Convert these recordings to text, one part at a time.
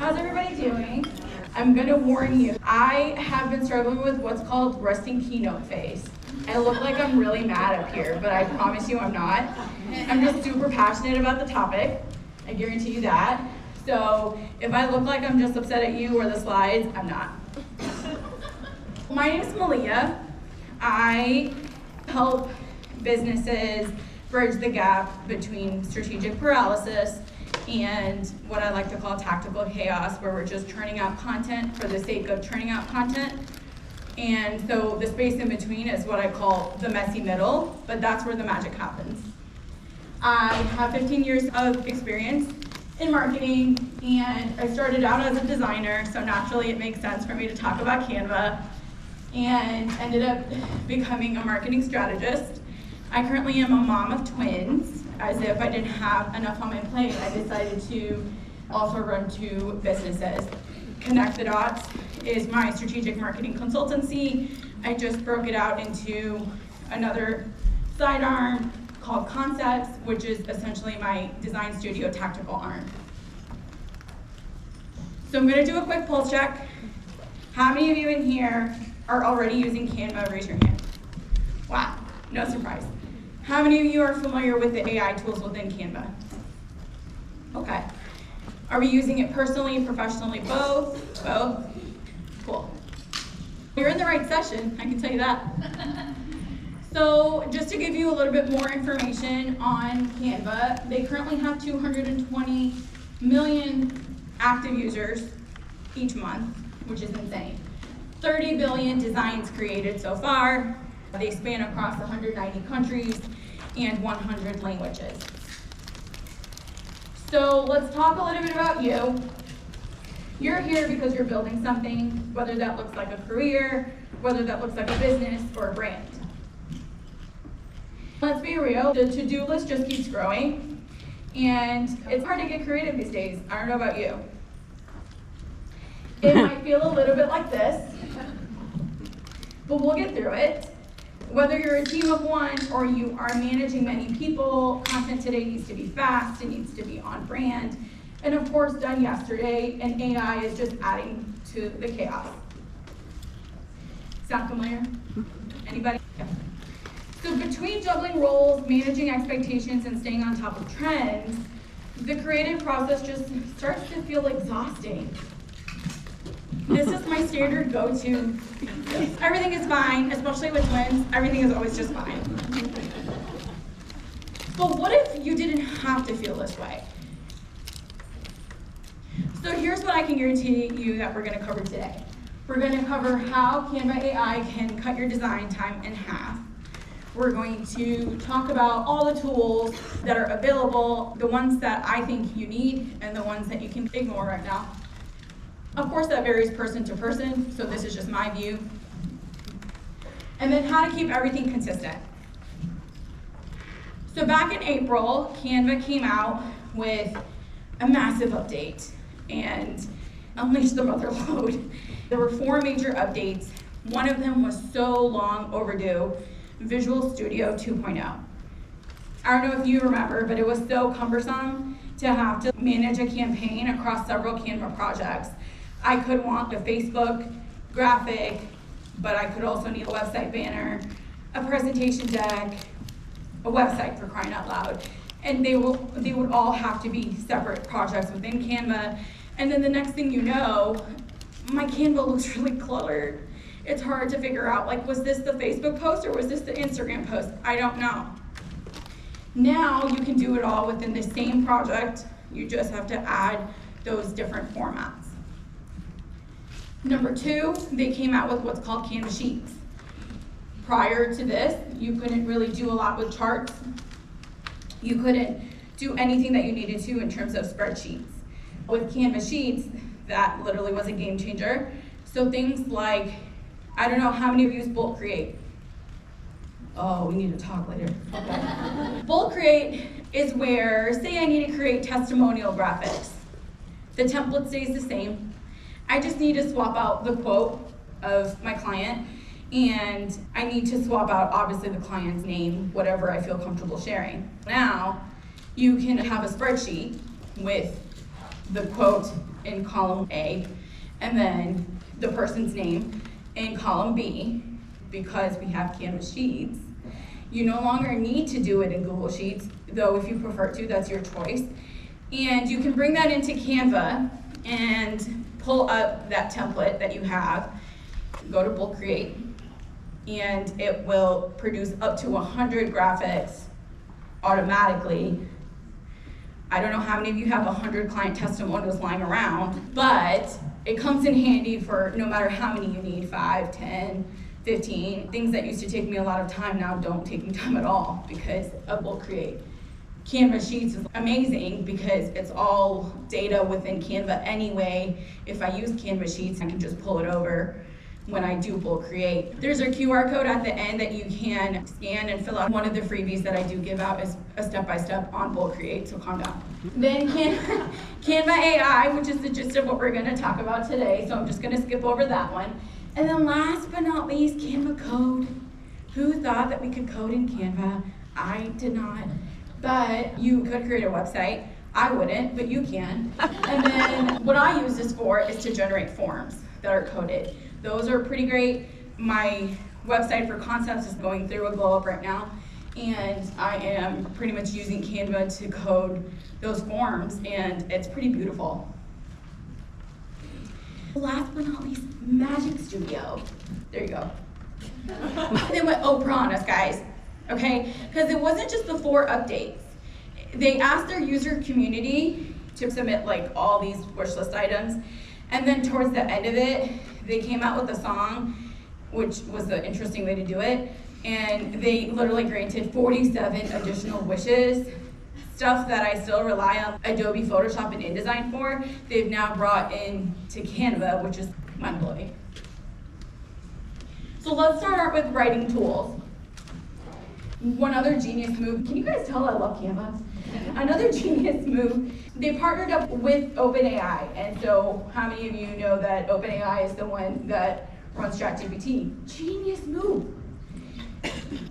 How's everybody doing? I'm gonna warn you, I have been struggling with what's called resting keynote phase. I look like I'm really mad up here, but I promise you I'm not. I'm just super passionate about the topic. I guarantee you that. So if I look like I'm just upset at you or the slides, I'm not. My name is Malia. I help businesses bridge the gap between strategic paralysis and what I like to call tactical chaos, where we're just churning out content for the sake of churning out content. And so the space in between is what I call the messy middle, but that's where the magic happens. I have 15 years of experience in marketing, and I started out as a designer, so naturally it makes sense for me to talk about Canva, and ended up becoming a marketing strategist. I currently am a mom of twins. As if I didn't have enough on my plate, I decided to also run 2 businesses. Connect the Dots is my strategic marketing consultancy. I just broke it out into another sidearm called Concepts, which is essentially my design studio tactical arm. So I'm gonna do a quick pulse check. How many of you in here are already using Canva? Raise your hand. Wow, no surprise. How many of you are familiar with the AI tools within Canva? Okay. Are we using it personally, professionally, both? Both? Cool. You're in the right session, I can tell you that. So just to give you a little bit more information on Canva, they currently have 220 million active users each month, which is insane. 30 billion designs created so far. They span across 190 countries and 100 languages. So let's talk a little bit about you. You're here because you're building something, whether that looks like a career, whether that looks like a business or a brand. Let's be real, the to-do list just keeps growing, and it's hard to get creative these days. I don't know about you. It might feel a little bit like this, but we'll get through it. Whether you're a team of 1 or you are managing many people, content today needs to be fast, it needs to be on brand, and of course done yesterday, and AI is just adding to the chaos. Sound familiar? Anybody? Yeah. So between juggling roles, managing expectations, and staying on top of trends, the creative process just starts to feel exhausting. This is my standard go-to. Everything is fine, especially with twins. Everything is always just fine. But what if you didn't have to feel this way? So here's what I can guarantee you that we're going to cover today. We're going to cover how Canva AI can cut your design time in half. We're going to talk about all the tools that are available, the ones that I think you need, and the ones that you can ignore right now. Of course, that varies person to person, so this is just my view. And then how to keep everything consistent. So back in April, Canva came out with a massive update and unleashed the mother load. There were 4 major updates. One of them was so long overdue, Visual Studio 2.0. I don't know if you remember, but it was so cumbersome to have to manage a campaign across several Canva projects. I could want a Facebook graphic, but I could also need a website banner, a presentation deck, a website for crying out loud. And they would all have to be separate projects within Canva. And then the next thing you know, my Canva looks really cluttered. It's hard to figure out, like, was this the Facebook post or was this the Instagram post? I don't know. Now you can do it all within the same project. You just have to add those different formats. Number 2, they came out with what's called Canva Sheets. Prior to this, you couldn't really do a lot with charts. You couldn't do anything that you needed to in terms of spreadsheets. With Canva Sheets, that literally was a game changer. So things like, I don't know how many of you use Bulk Create. Oh, we need to talk later. Okay. Bulk Create is where, say I need to create testimonial graphics. The template stays the same. I just need to swap out the quote of my client, and I need to swap out, obviously, the client's name, whatever I feel comfortable sharing. Now, you can have a spreadsheet with the quote in column A, and then the person's name in column B, because we have Canvas Sheets. You no longer need to do it in Google Sheets, though if you prefer to, that's your choice. And you can bring that into Canva and pull up that template that you have, go to bulk create, and it will produce up to 100 graphics automatically. I don't know how many of you have 100 client testimonials lying around, but it comes in handy for no matter how many you need, 5, 10, 15. Things that used to take me a lot of time now don't take me time at all because of bulk create. Canvas Sheets is amazing because it's all data within Canva anyway. If I use Canvas Sheets, I can just pull it over when I do bulk create. There's a QR code at the end that you can scan and fill out. One of the freebies that I do give out is a step-by-step on bulk create, so calm down. Then Canva AI, which is the gist of what we're gonna talk about today, so I'm just gonna skip over that one. And then last but not least, Canva code. Who thought that we could code in Canva? I did not. But you could create a website. I wouldn't, but you can. And then what I use this for is to generate forms that are coded. Those are pretty great. My website for concepts is going through a glow up right now, and I am pretty much using Canva to code those forms, and it's pretty beautiful. Last but not least, Magic Studio. There you go. They went Oprah on us, guys, okay? Because it wasn't just the 4 updates. They asked their user community to submit like all these wish list items, and then towards the end of it, they came out with a song, which was the interesting way to do it, and they literally granted 47 additional wishes. Stuff that I still rely on Adobe Photoshop and InDesign for, they've now brought into Canva, which is mind-blowing. So let's start out with writing tools. One other genius move, can you guys tell I love Canva? Another genius move, they partnered up with OpenAI, and so how many of you know that OpenAI is the one that runs ChatGPT? Genius move.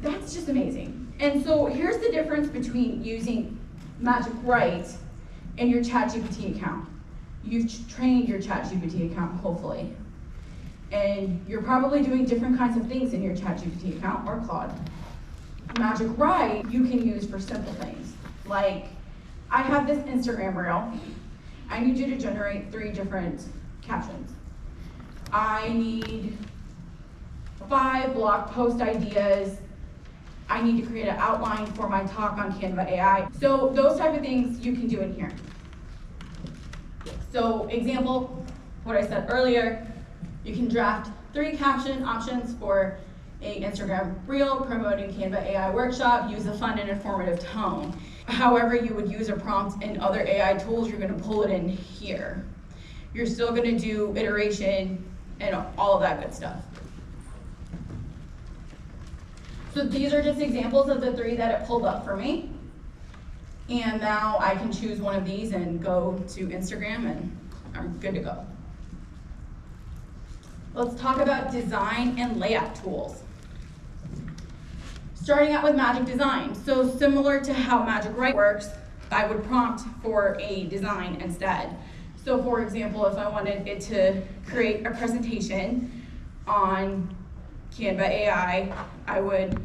That's just amazing. And so here's the difference between using Magic Write and your ChatGPT account. You've trained your ChatGPT account, hopefully. And you're probably doing different kinds of things in your ChatGPT account or Claude. Magic Write you can use for simple things. Like, I have this Instagram reel. I need you to generate 3 different captions. I need 5 blog post ideas. I need to create an outline for my talk on Canva AI. So those type of things you can do in here. So example, what I said earlier, you can draft 3 caption options for a Instagram reel promoting Canva AI workshop, use a fun and informative tone. However you would use a prompt in other AI tools, you're gonna pull it in here. You're still gonna do iteration and all of that good stuff. So these are just examples of the 3 that it pulled up for me. And now I can choose one of these and go to Instagram and I'm good to go. Let's talk about design and layout tools. Starting out with Magic Design. So similar to how Magic Write works, I would prompt for a design instead. So for example, if I wanted it to create a presentation on Canva AI, I would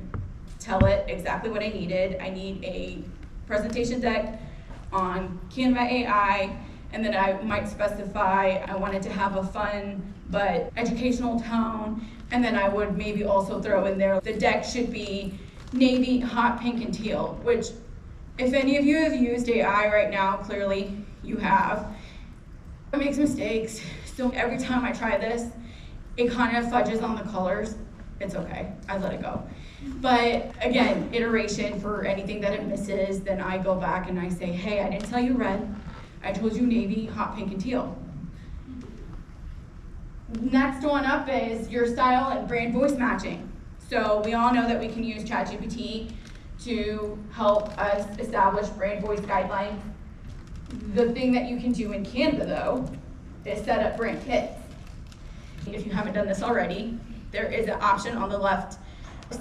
tell it exactly what I needed. I need a presentation deck on Canva AI, and then I might specify I wanted to have a fun but educational tone, and then I would maybe also throw in there the deck should be navy, hot pink, and teal, which if any of you have used AI right now, clearly you have. It makes mistakes, so every time I try this, it kind of fudges on the colors. It's okay, I let it go. But again, iteration for anything that it misses, then I go back and I say, hey, I didn't tell you red, I told you navy, hot pink, and teal. Next one up is your style and brand voice matching. So we all know that we can use ChatGPT to help us establish brand voice guidelines. The thing that you can do in Canva though, is set up brand kits. If you haven't done this already, there is an option on the left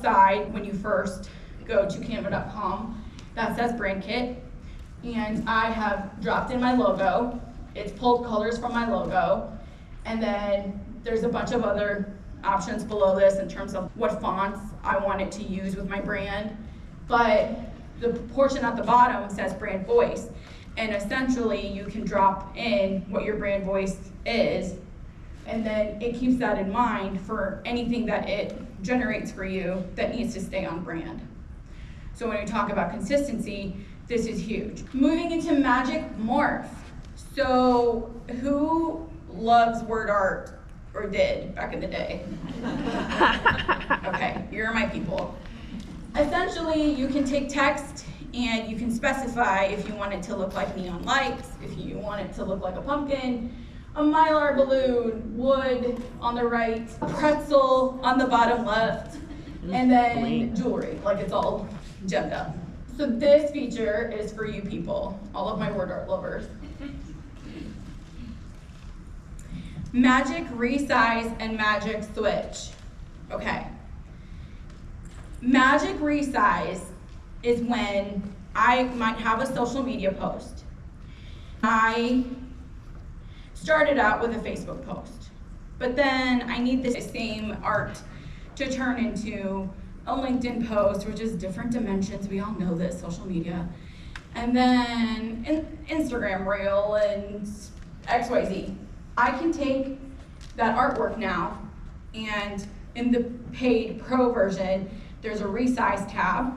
side when you first go to canva.com that says brand kit. And I have dropped in my logo It's pulled colors from my logo, and then there's a bunch of other options below this in terms of what fonts I want it to use with my brand. But the portion at the bottom says brand voice, and essentially you can drop in what your brand voice is, and then it keeps that in mind for anything that it generates for you that needs to stay on brand. So when we talk about consistency, this is huge. Moving into Magic Morph. So who loves word art, or did back in the day? Okay, you're my people. Essentially, you can take text and you can specify if you want it to look like neon lights, if you want it to look like a pumpkin, a mylar balloon, wood on the right, pretzel on the bottom left, and then jewelry, like it's all gemmed up. So this feature is for you people, all of my word art lovers. Magic Resize and Magic Switch. Okay. Magic Resize is when I might have a social media post. I started out with a Facebook post, but then I need the same art to turn into a LinkedIn post, which is different dimensions. We all know this, social media. And then an Instagram reel and XYZ. I can take that artwork now, and in the paid pro version, there's a resize tab.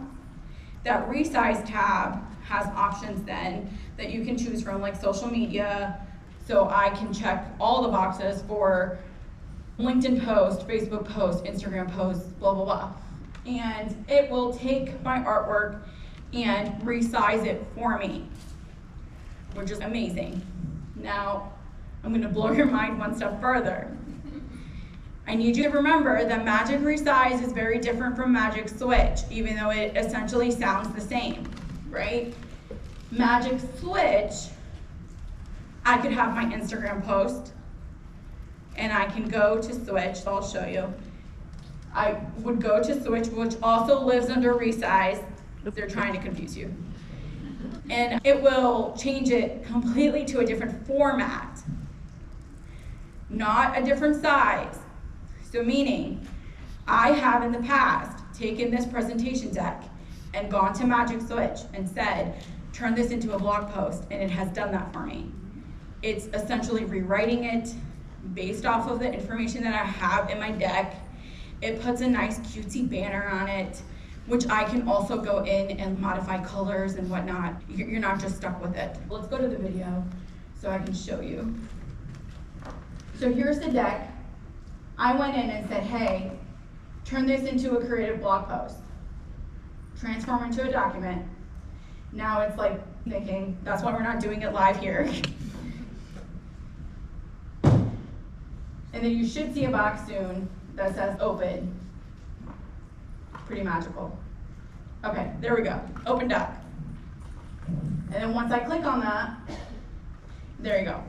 That resize tab has options then that you can choose from, like social media. So I can check all the boxes for LinkedIn post, Facebook post, Instagram post, blah, blah, blah. And it will take my artwork and resize it for me, which is amazing. Now, I'm gonna blow your mind one step further. I need you to remember that Magic Resize is very different from Magic Switch, even though it essentially sounds the same, right? Magic Switch, I could have my Instagram post, and I can go to Switch, I'll show you. I would go to Switch, which also lives under Resize. They're trying to confuse you. And it will change it completely to a different format, not a different size. So meaning, I have in the past taken this presentation deck and gone to Magic Switch and said, turn this into a blog post, and it has done that for me. It's essentially rewriting it based off of the information that I have in my deck. It puts a nice cutesy banner on it, which I can also go in and modify colors and whatnot. You're not just stuck with it. Let's go to the video so I can show you. So here's the deck. I went in and said, hey, turn this into a creative blog post. Transform into a document. Now it's like thinking, that's why we're not doing it live here. And then you should see a box soon that says open. Pretty magical. Okay, there we go, open doc. And then once I click on that, there you go.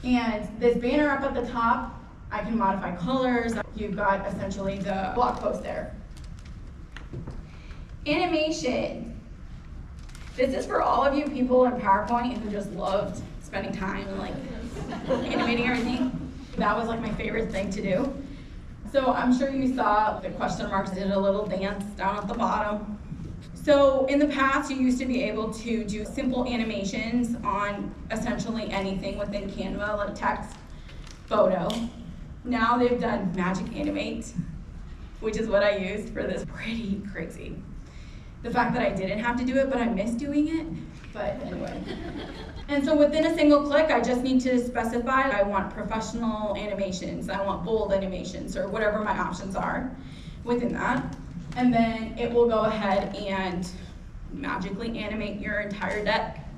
And this banner up at the top, I can modify colors. You've got essentially the blog post there. Animation. This is for all of you people in PowerPoint who just loved spending time and like animating everything. That was like my favorite thing to do. So I'm sure you saw the question marks did a little dance down at the bottom. So in the past, you used to be able to do simple animations on essentially anything within Canva, like text, photo. Now they've done Magic Animate, which is what I used for this. Pretty crazy. The fact that I didn't have to do it, but I miss doing it. But anyway. And so within a single click, I just need to specify I want professional animations, I want bold animations, or whatever my options are within that. And then it will go ahead and magically animate your entire deck.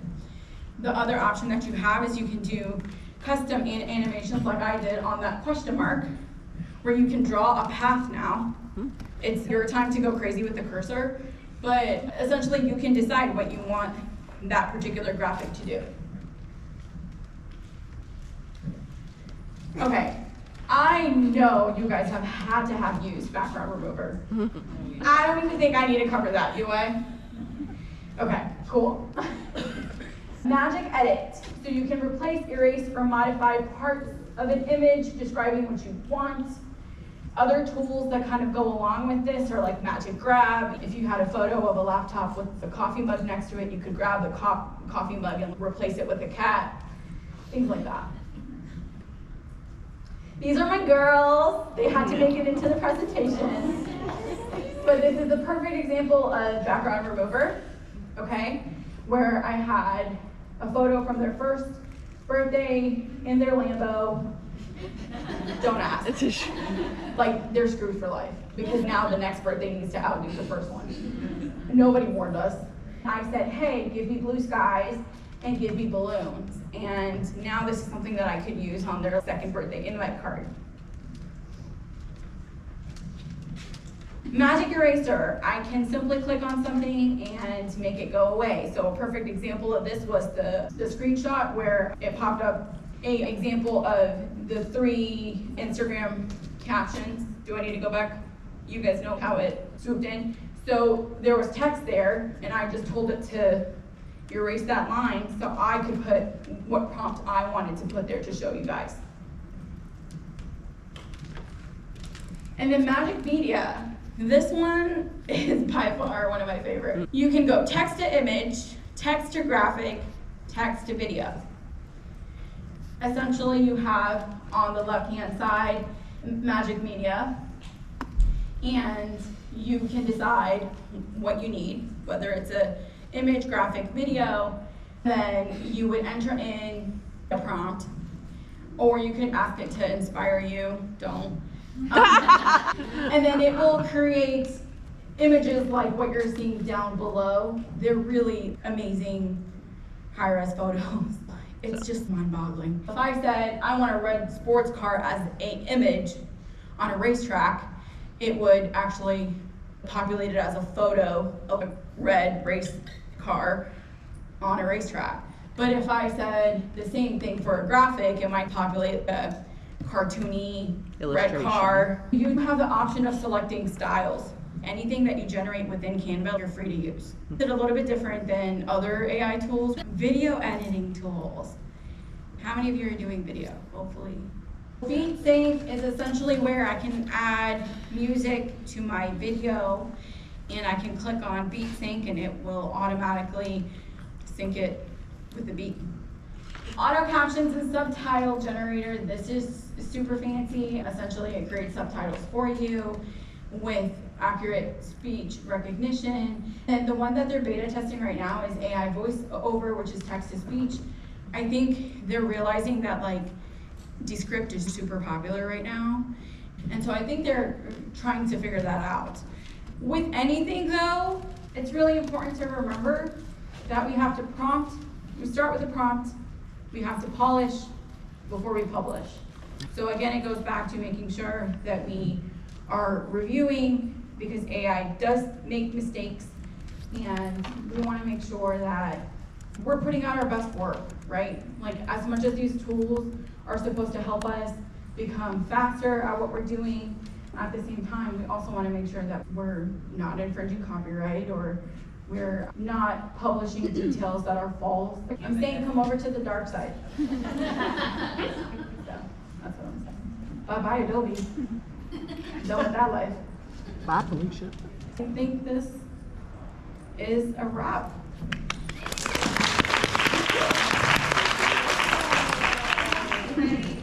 The other option that you have is you can do custom animations like I did on that question mark, where you can draw a path now. It's your time to go crazy with the cursor, but essentially you can decide what you want that particular graphic to do. Okay, I know you guys have had to have used background remover. I don't even think I need to cover that, do I? Okay, cool. Magic edit. So you can replace, erase, or modify parts of an image describing what you want. Other tools that kind of go along with this are like magic grab. If you had a photo of a laptop with the coffee mug next to it, you could grab the coffee mug and replace it with a cat. Things like that. These are my girls. They had to make it into the presentation. But this is the perfect example of background remover, okay? Where I had a photo from their first birthday in their Lambo. Don't ask. Like, they're screwed for life because now the next birthday needs to outdo the first one. Nobody warned us. I said, hey, give me blue skies and give me balloons. And now this is something that I could use on their second birthday invite card. Magic eraser. I can simply click on something and make it go away. So a perfect example of this was the screenshot where it popped up an example of the 3 Instagram captions. Do I need to go back? You guys know how it swooped in. So there was text there, and I just told it to erase that line so I could put what prompt I wanted to put there to show you guys. And then Magic Media. This one is by far one of my favorites. You can go text to image, text to graphic, text to video. Essentially, you have on the left-hand side Magic Media, and you can decide what you need, whether it's an image, graphic, video. Then you would enter in a prompt, or you could ask it to inspire you. Don't. And then it will create images like what you're seeing down below. They're really amazing high-res photos. It's just mind-boggling. If I said I want a red sports car as an image on a racetrack, it would actually populate it as a photo of a red race car on a racetrack. But if I said the same thing for a graphic, it might populate a cartoony red car. You have the option of selecting styles. Anything that you generate within Canva, you're free to use. It's a little bit different than other AI tools. Video editing tools. How many of you are doing video? Hopefully. Beat Sync is essentially where I can add music to my video, and I can click on Beat Sync and it will automatically sync it with the beat. Auto captions and subtitle generator. This is super fancy. Essentially, it creates subtitles for you with accurate speech recognition. And the one that they're beta testing right now is AI voiceover, which is text to speech. I think they're realizing that like Descript is super popular right now. And so I think they're trying to figure that out. With anything though, it's really important to remember that we have to prompt. We start with a prompt. We have to polish before we publish. So again, it goes back to making sure that we are reviewing, because AI does make mistakes, and we want to make sure that we're putting out our best work, right? Like, as much as these tools are supposed to help us become faster at what we're doing, at the same time, we also want to make sure that we're not infringing copyright or we're not publishing details that are false. I'm saying come over to the dark side. So, that's what I'm saying. Bye-bye, Adobe. Done with that life. Bye, Felicia. I think this is a wrap. Thank you.